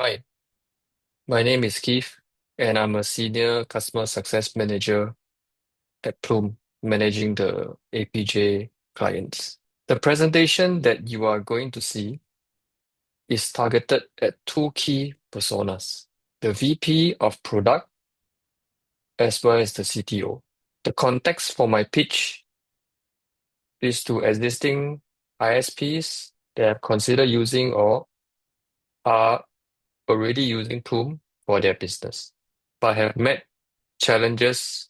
Hi, my name is Keith, and I'm a senior customer success manager at Plume, managing the APJ clients. The presentation that you are going to see is targeted at two key personas, the VP of product as well as the CTO. The context for my pitch is to existing ISPs that have considered using or are already using Plume for their business, but have met challenges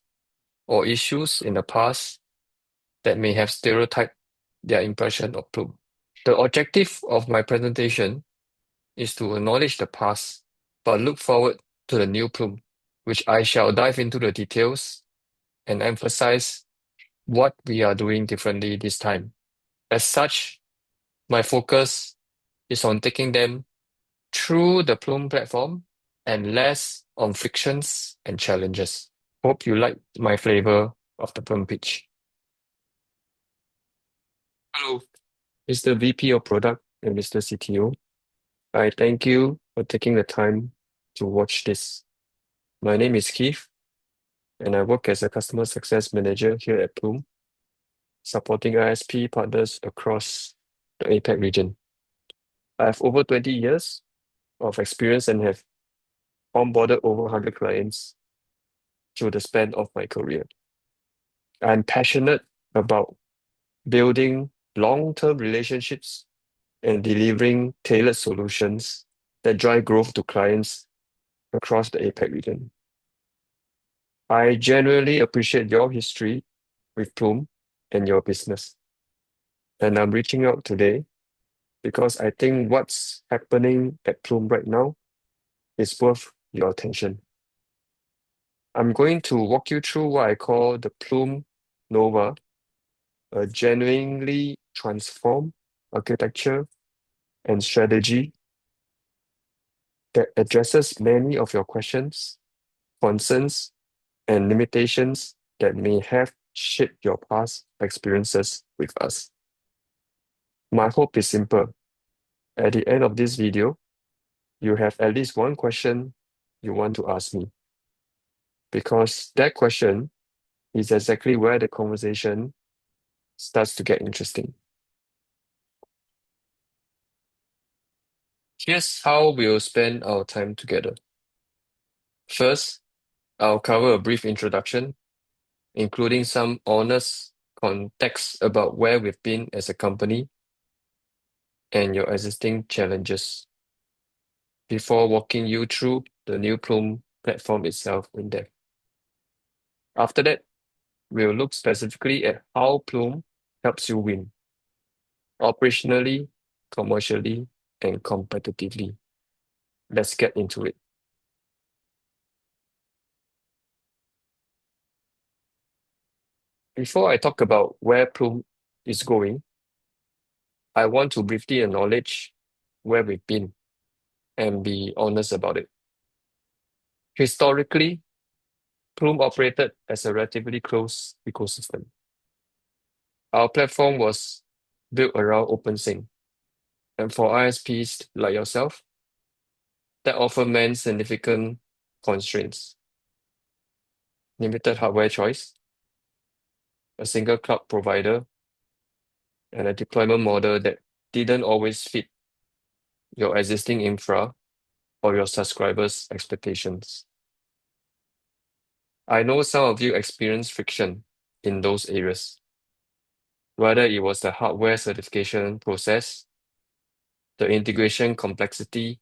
or issues in the past that may have stereotyped their impression of Plume. The objective of my presentation is to acknowledge the past, but look forward to the new Plume, which I shall dive into the details and emphasize what we are doing differently this time. As such, my focus is on taking them through the Plume platform and less on frictions and challenges. Hope you like my flavor of the Plume pitch. Hello, Mr. VP of Product and Mr. CTO. I thank you for taking the time to watch this. My name is Keith, and I work as a customer success manager here at Plume, supporting ISP partners across the APAC region. I have over 20 years of experience and have onboarded over 100 clients through the span of my career. I'm passionate about building long-term relationships and delivering tailored solutions that drive growth to clients across the APAC region. I genuinely appreciate your history with Plume and your business. And I'm reaching out today because I think what's happening at Plume right now is worth your attention. I'm going to walk you through what I call the Plume Nova, a genuinely transformed architecture and strategy that addresses many of your questions, concerns, and limitations that may have shaped your past experiences with us. My hope is simple. At the end of this video, you have at least one question you want to ask me, because that question is exactly where the conversation starts to get interesting. Here's how we'll spend our time together. First, I'll cover a brief introduction, including some honest context about where we've been as a company and your existing challenges before walking you through the new Plume platform itself in depth. After that, we'll look specifically at how Plume helps you win operationally, commercially, and competitively. Let's get into it. Before I talk about where Plume is going, I want to briefly acknowledge where we've been and be honest about it. Historically, Plume operated as a relatively closed ecosystem. Our platform was built around OpenSync, and for ISPs like yourself, that often meant significant constraints, limited hardware choice, a single cloud provider, and a deployment model that didn't always fit your existing infra or your subscribers' expectations. I know some of you experienced friction in those areas, whether it was the hardware certification process, the integration complexity,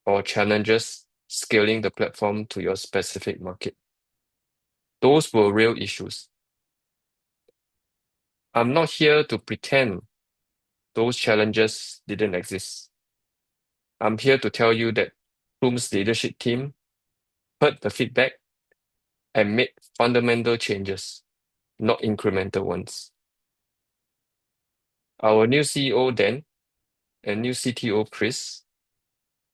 or challenges scaling the platform to your specific market. Those were real issues. I'm not here to pretend those challenges didn't exist. I'm here to tell you that Plume's leadership team heard the feedback and made fundamental changes, not incremental ones. Our new CEO, Dan, and new CTO, Chris,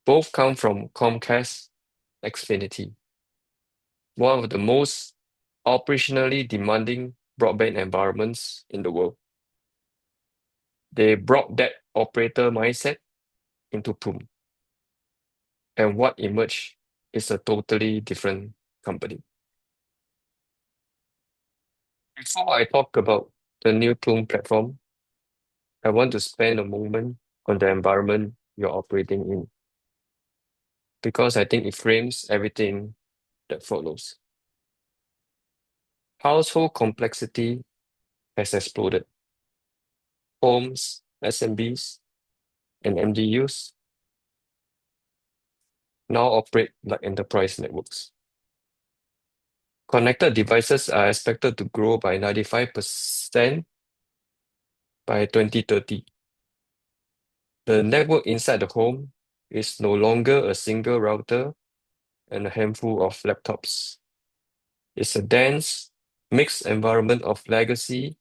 both come from Comcast Xfinity, one of the most operationally demanding broadband environments in the world. They brought that operator mindset into Plume. and what emerged is a totally different company. Before I talk about the new Plume platform, I want to spend a moment on the environment you're operating in because I think it frames everything that follows. Household complexity has exploded. Homes, SMBs, and MDUs now operate like enterprise networks. Connected devices are expected to grow by 95% by 2030. The network inside the home is no longer a single router and a handful of laptops. It's a dense, mixed environment of legacy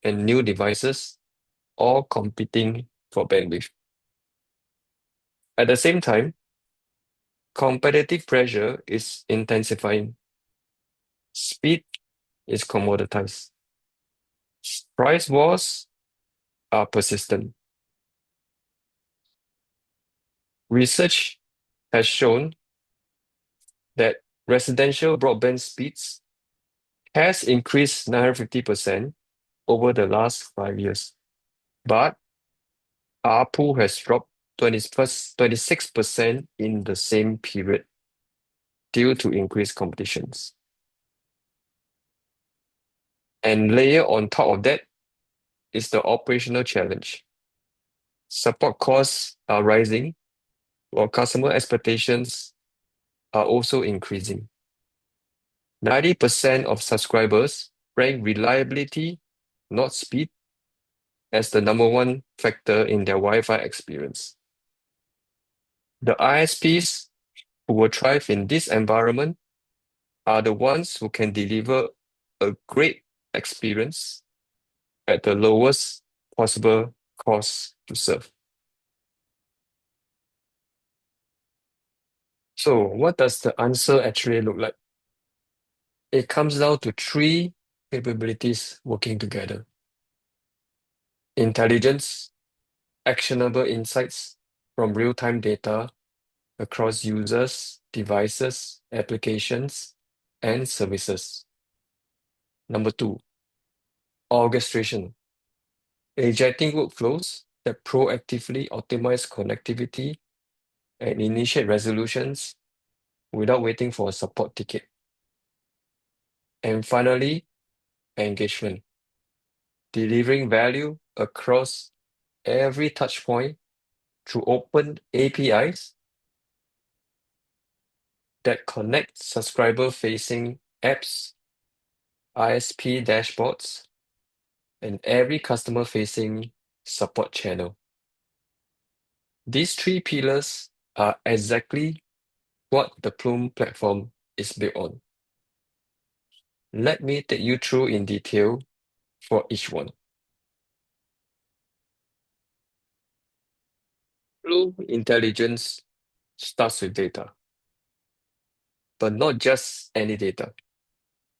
and new devices, all competing for bandwidth. At the same time, competitive pressure is intensifying. Speed is commoditized. Price wars are persistent. Research has shown that residential broadband speeds has increased 950% over the last 5 years, but ARPU has dropped 26% in the same period due to increased competitions. And layer on top of that is the operational challenge. Support costs are rising, while customer expectations are also increasing. 90% of subscribers rank reliability, not speed, as the number one factor in their Wi-Fi experience. The ISPs who will thrive in this environment are the ones who can deliver a great experience at the lowest possible cost to serve. So, what does the answer actually look like? It comes down to three capabilities working together: intelligence, actionable insights from real time data across users, devices, applications, and services. Number two, orchestration, agentic workflows that proactively optimize connectivity and initiate resolutions without waiting for a support ticket. And finally, engagement, delivering value across every touchpoint through open APIs that connect subscriber-facing apps, ISP dashboards, and every customer-facing support channel. These three pillars are exactly what the Plume platform is built on. Let me take you through in detail for each one. Plume intelligence starts with data, but not just any data.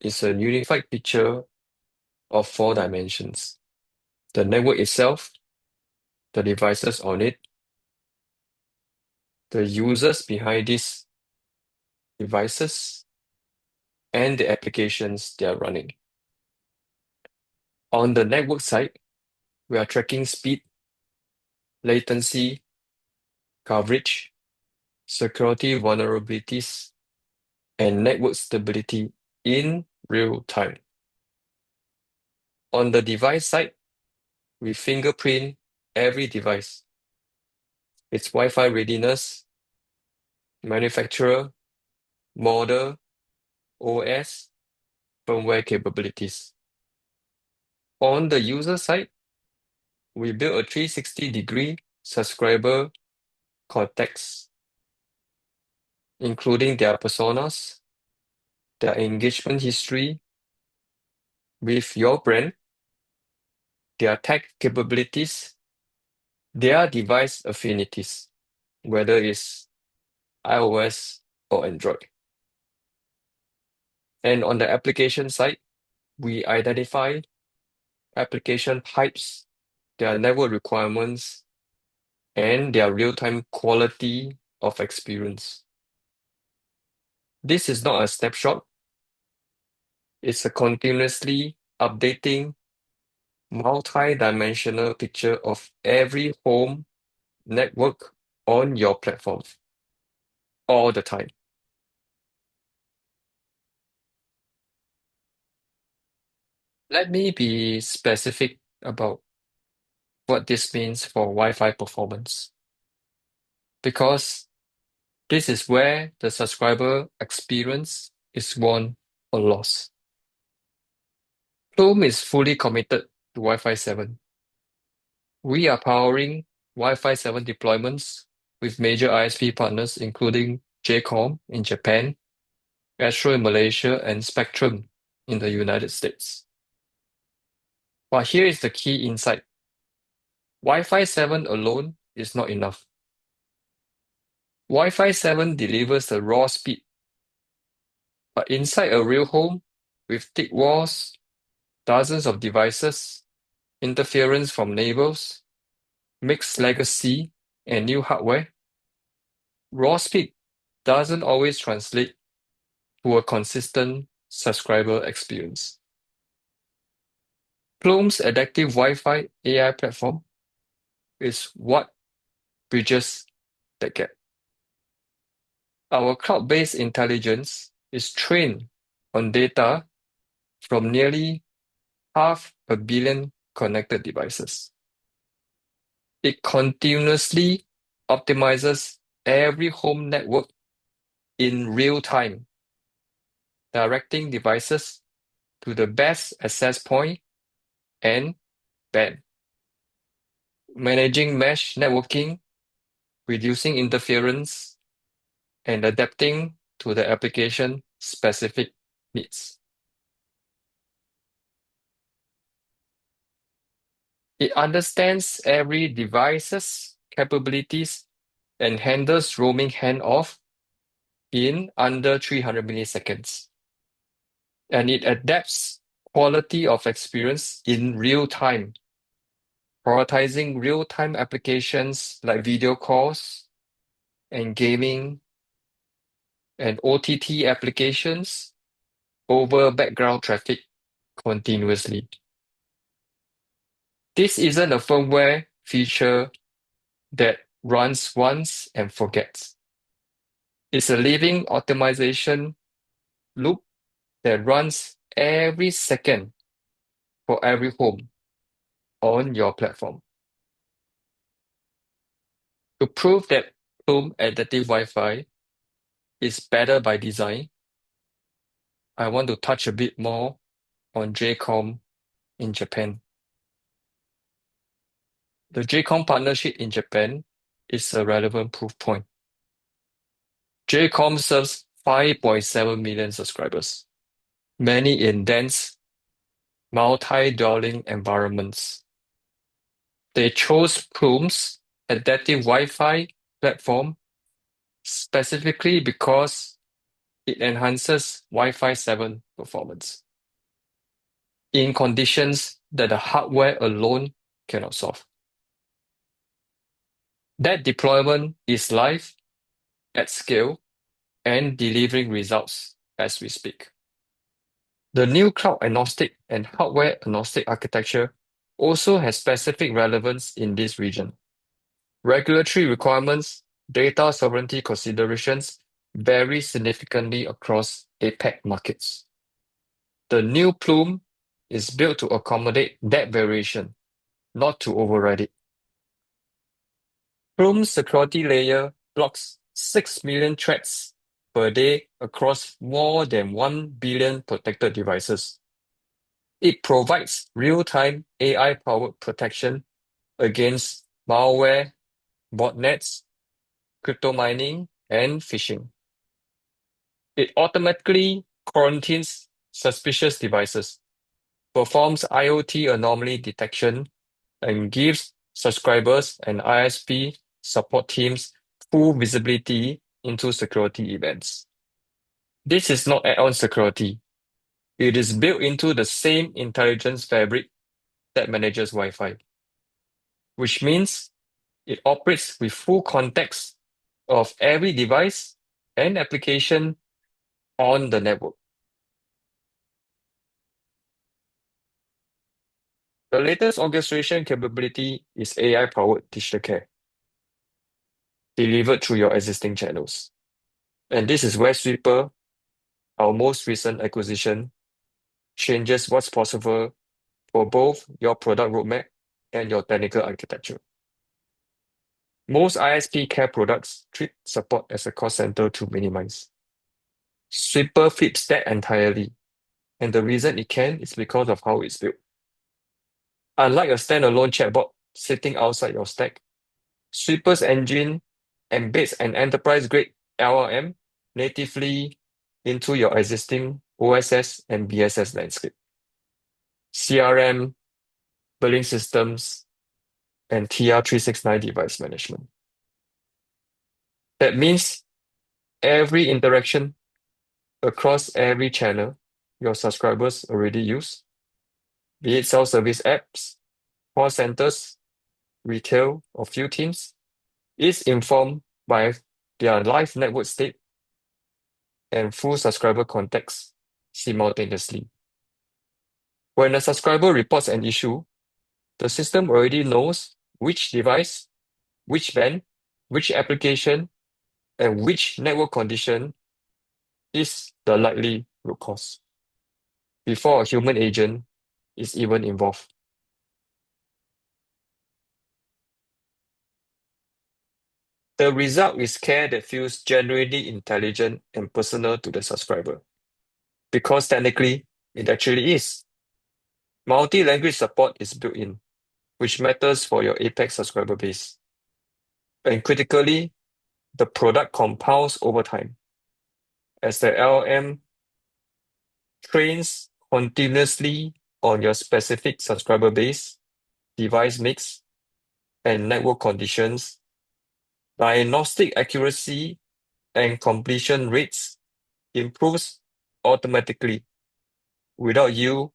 It's a unified picture of four dimensions: the network itself, the devices on it, the users behind these devices, and the applications they are running. On the network side, we are tracking speed, latency, coverage, security vulnerabilities, and network stability in real time. On the device side, we fingerprint every device, its Wi-Fi readiness, manufacturer, model, OS, firmware capabilities. On the user side, we build a 360-degree subscriber context, including their personas, their engagement history with your brand, their tech capabilities, their device affinities, whether it's iOS or Android. And on the application side, we identify application types, their network requirements, and their real-time quality of experience. This is not a snapshot, it's a continuously updating, multi-dimensional picture of every home network on your platform all the time. Let me be specific about what this means for Wi-Fi performance, because this is where the subscriber experience is won or lost. Plume is fully committed to Wi-Fi 7. We are powering Wi-Fi 7 deployments with major ISP partners including JCOM in Japan, Astro in Malaysia, and Spectrum in the United States. But here is the key insight. Wi-Fi 7 alone is not enough. Wi-Fi 7 delivers the raw speed, but inside a real home with thick walls, dozens of devices, interference from neighbors, mixed legacy, and new hardware, raw speed doesn't always translate to a consistent subscriber experience. Plume's adaptive Wi-Fi AI platform is what bridges that gap. Our cloud-based intelligence is trained on data from nearly 500 million connected devices. It continuously optimizes every home network in real time, directing devices to the best access point and band, managing mesh networking, reducing interference, and adapting to the application specific needs. It understands every device's capabilities and handles roaming handoff in under 300 milliseconds. And it adapts quality of experience in real time, prioritizing real-time applications like video calls and gaming and OTT applications over background traffic continuously. This isn't a firmware feature that runs once and forgets. It's a living optimization loop that runs every second for every home on your platform. To prove that Plume Adaptive Wi-Fi is better by design, I want to touch a bit more on JCOM in Japan. The JCOM partnership in Japan is a relevant proof point. JCOM serves 5.7 million subscribers, many in dense, multi-dwelling environments. They chose Plume's adaptive Wi-Fi platform specifically because it enhances Wi-Fi 7 performance in conditions that the hardware alone cannot solve. That deployment is live, at scale, and delivering results as we speak. The new cloud-agnostic and hardware-agnostic architecture also has specific relevance in this region. Regulatory requirements, data sovereignty considerations vary significantly across APAC markets. The new Plume is built to accommodate that variation, not to override it. Plume's security layer blocks 6 million threats per day across more than 1 billion protected devices. It provides real-time AI-powered protection against malware, botnets, crypto mining, and phishing. It automatically quarantines suspicious devices, performs IoT anomaly detection, and gives subscribers and ISP support teams full visibility into security events. This is not add-on security. It is built into the same intelligence fabric that manages Wi-Fi, which means it operates with full context of every device and application on the network. The latest orchestration capability is AI-powered digital care delivered through your existing channels. And this is where Sweeper, our most recent acquisition, changes what's possible for both your product roadmap and your technical architecture. Most ISP care products treat support as a cost center to minimize. Sweeper flips that entirely, and the reason it can is because of how it's built. Unlike a standalone chatbot sitting outside your stack, Sweeper's engine embeds an enterprise-grade LLM natively into your existing OSS and BSS landscape. CRM, billing systems, and TR369 device management. That means every interaction across every channel your subscribers already use, be it self-service apps, call centers, retail, or field teams, is informed by their live network state and full subscriber context simultaneously. When a subscriber reports an issue, the system already knows which device, which band, which application, and which network condition is the likely root cause before a human agent is even involved. The result is care that feels genuinely intelligent and personal to the subscriber, because technically it actually is. Multi-language support is built in, which matters for your Apex subscriber base. And critically, the product compounds over time. As the LLM trains continuously on your specific subscriber base, device mix, and network conditions, diagnostic accuracy and completion rates improves automatically without you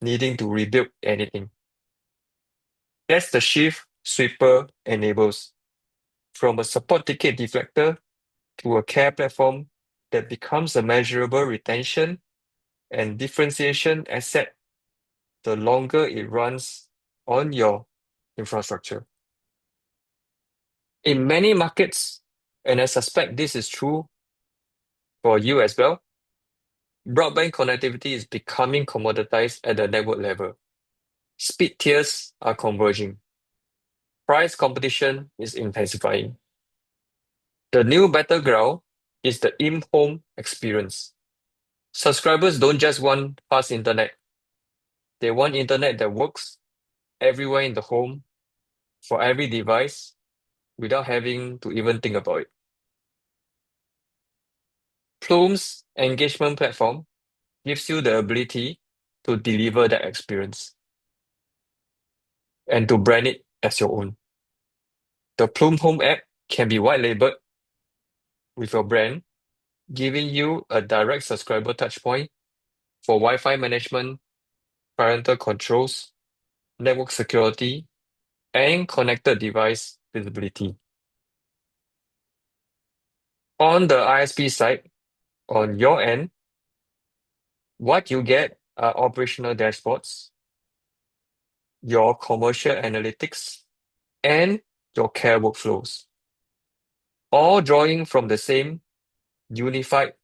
needing to rebuild anything. That's the shift Sweeper enables, from a support ticket deflector to a care platform that becomes a measurable retention and differentiation asset the longer it runs on your infrastructure. In many markets, and I suspect this is true for you as well, broadband connectivity is becoming commoditized at the network level. Speed tiers are converging. Price competition is intensifying. The new battleground is the in-home experience. Subscribers don't just want fast internet. They want internet that works everywhere in the home, for every device, without having to even think about it. Plume's engagement platform gives you the ability to deliver that experience and to brand it as your own. The Plume Home app can be white labeled with your brand, giving you a direct subscriber touchpoint for Wi-Fi management, parental controls, network security, and connected device visibility. On the ISP side, on your end, what you get are operational dashboards, your commercial analytics, and your care workflows, all drawing from the same unified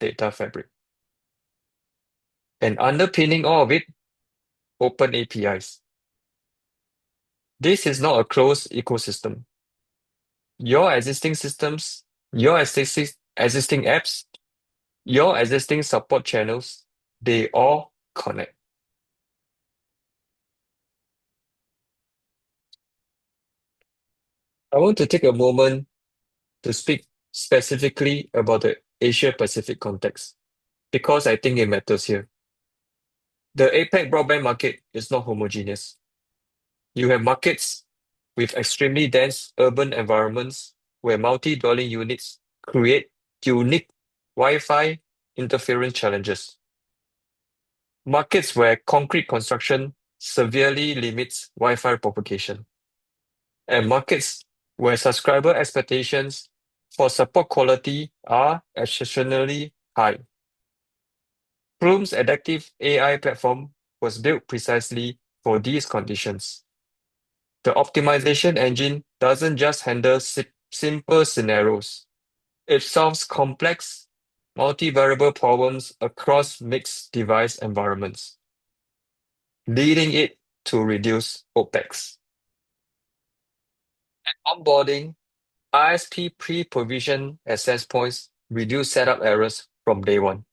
data fabric. And underpinning all of it, open APIs. This is not a closed ecosystem. Your existing systems, your existing apps, your existing support channels, they all connect. I want to take a moment to speak specifically about the Asia Pacific context because I think it matters here. The APAC broadband market is not homogeneous. You have markets with extremely dense urban environments where multi-dwelling units create unique Wi-Fi interference challenges. Markets where concrete construction severely limits Wi-Fi propagation. And markets where subscriber expectations for support quality are exceptionally high. Plume's adaptive AI platform was built precisely for these conditions. The optimization engine doesn't just handle simple scenarios. It solves complex, multi-variable problems across mixed device environments, leading it to reduce OpEx. Onboarding, ISP pre-provision access points reduce setup errors from day one.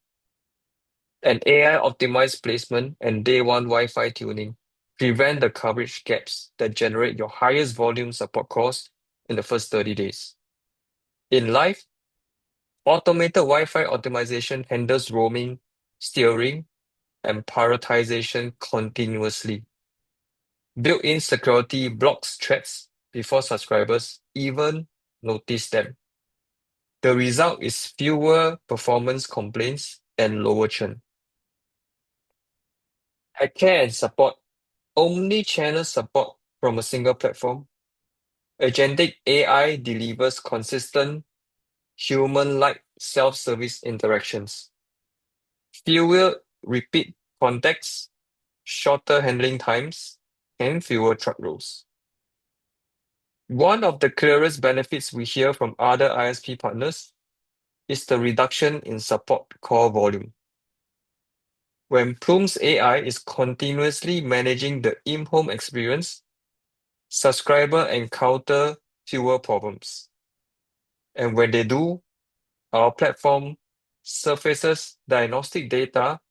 And AI-optimized placement and day one Wi-Fi tuning prevent the coverage gaps that generate your highest volume support costs in the first 30 days. In life, automated Wi-Fi optimization handles roaming, steering, and prioritization continuously. Built-in security blocks threats before subscribers even notice them. The result is fewer performance complaints and lower churn. Care and support, omni-channel support from a single platform. Agentic AI delivers consistent, human-like self-service interactions. Fewer repeat contacts, shorter handling times, and fewer truck rolls. One of the clearest benefits we hear from other ISP partners is the reduction in support call volume. When Plume's AI is continuously managing the in-home experience, subscriber encounter fewer problems. And when they do, our platform surfaces diagnostic data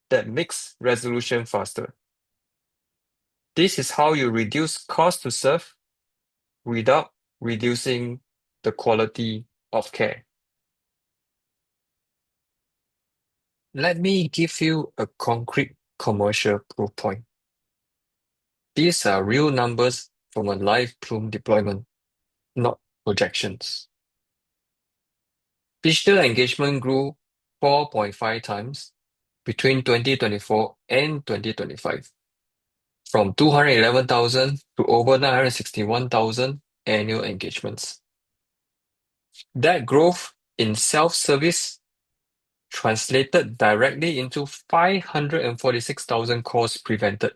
that makes resolution faster. This is how you reduce cost to serve without reducing the quality of care. Let me give you a concrete commercial proof point. These are real numbers from a live Plume deployment, not projections. Digital engagement grew 4.5 times between 2024 and 2025, from 211,000 to over 961,000 annual engagements. That growth in self-service translated directly into 546,000 calls prevented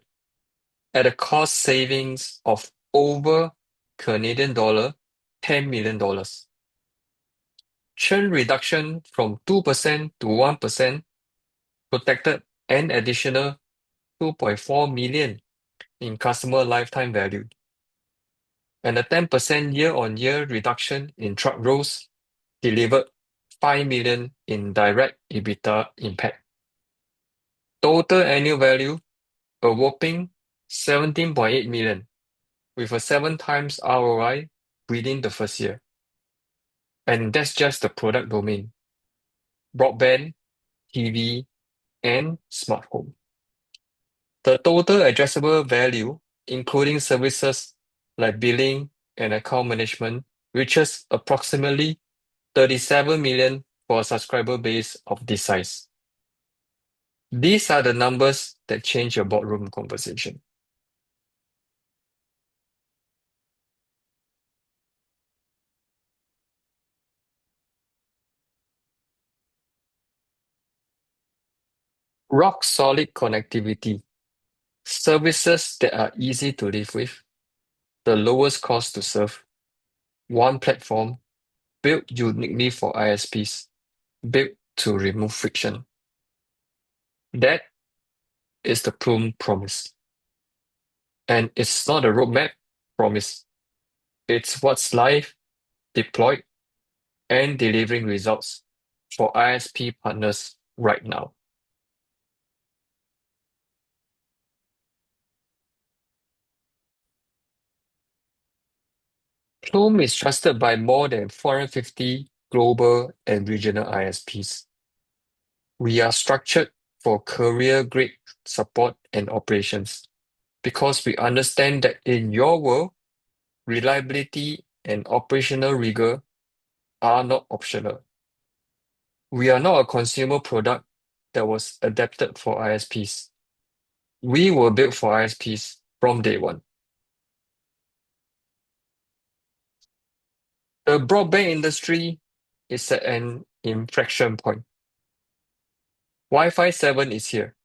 at a cost savings of over Canadian dollar $10 million. Churn reduction from 2% to 1% protected an additional 2.4 million in customer lifetime value, and a 10% year-on-year reduction in truck rolls delivered 5 million in direct EBITDA impact. Total annual value, a whopping 17.8 million, with a 7 times ROI within the first year. And that's just the product domain: broadband, TV, and smart home. The total addressable value, including services like billing and account management, reaches approximately 37 million for a subscriber base of this size. These are the numbers that change your boardroom conversation. Rock solid connectivity, services that are easy to live with, the lowest cost to serve, one platform built uniquely for ISPs, built to remove friction. That is the Plume promise. And it's not a roadmap promise. It's what's live, deployed, and delivering results for ISP partners right now. Plume is trusted by more than 450 global and regional ISPs. We are structured for career-grade support and operations because we understand that in your world, reliability and operational rigor are not optional. We are not a consumer product that was adapted for ISPs. We were built for ISPs from day one. The broadband industry is at an inflection point. Wi-Fi 7 is here.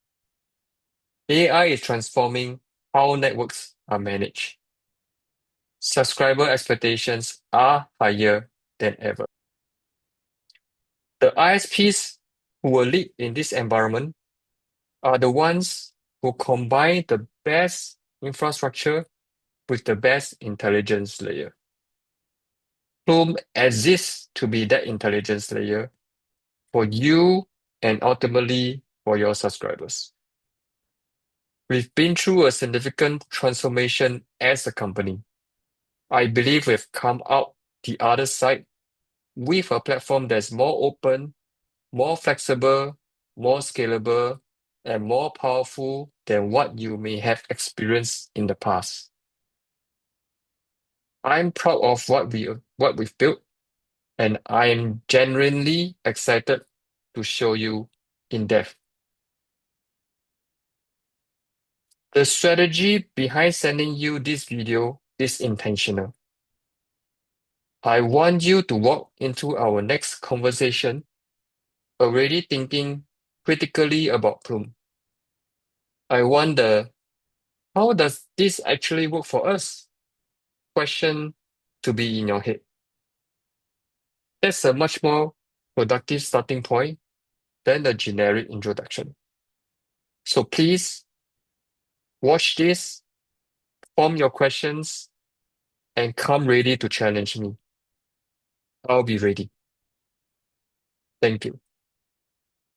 AI is transforming how networks are managed. Subscriber expectations are higher than ever. The ISPs who will lead in this environment are the ones who combine the best infrastructure with the best intelligence layer. Plume exists to be that intelligence layer for you and ultimately for your subscribers. We've been through a significant transformation as a company. I believe we've come out the other side with a platform that's more open, more flexible, more scalable, and more powerful than what you may have experienced in the past. I'm proud of what we've built, and I am genuinely excited to show you in depth. The strategy behind sending you this video is intentional. I want you to walk into our next conversation already thinking critically about Plume. I wonder, how does this actually work for us? Question to be in your head. That's a much more productive starting point than the generic introduction. So please watch this, form your questions, and come ready to challenge me. I'll be ready. Thank you.